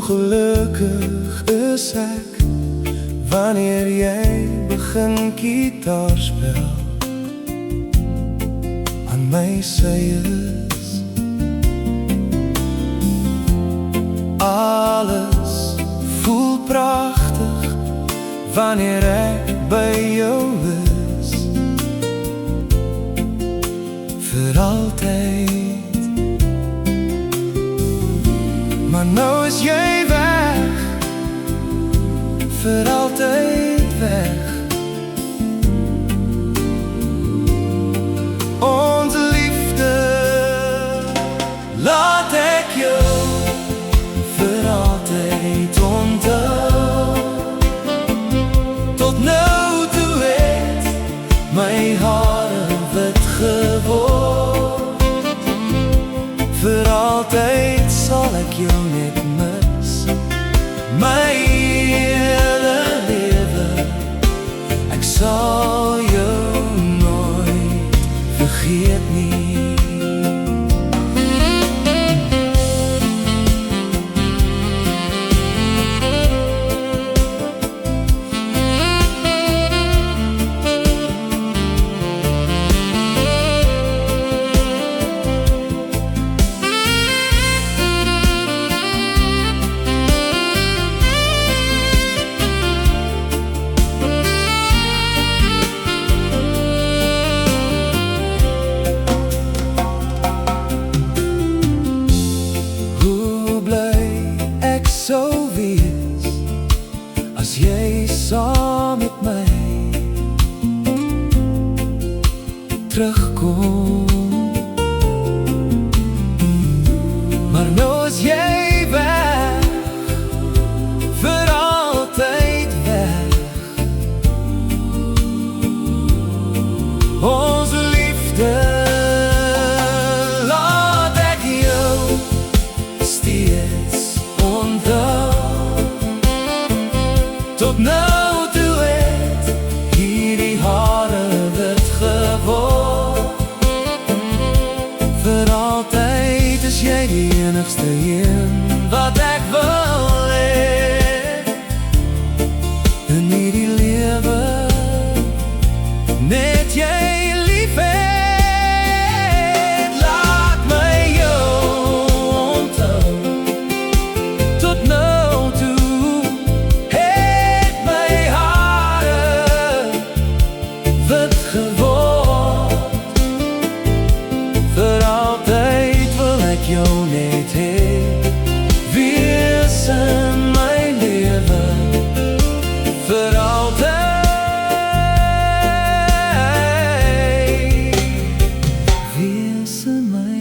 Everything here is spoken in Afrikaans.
gelukkig is ek wanneer jy begin gitaar spel aan my sy is. Alles voel pragtig wanneer ek by jou is, vir altyd. Maar nou is jy weg, vir altyd weg. Onze liefde laat ek jou vir altyd onthou. Tot nou toe het my hare wit geword. Vir altyd sal ek jou net mis, my hele lewe. Ek sal jou nooit vergeet nie. Sou wees as jy saam met my terugkom. Maar nou is jy weg, vir altyd weg. Ons liefde laat ek jou steeds onthou. Tot nou toe het hierdie hare wit geword. Vir altyd is jy die enigste een wat ek wil hê in hierdie lewe. Net jy lief hê. Vir altyd wil ek jou net hê, wees in my lewe, vir altyd, wees in my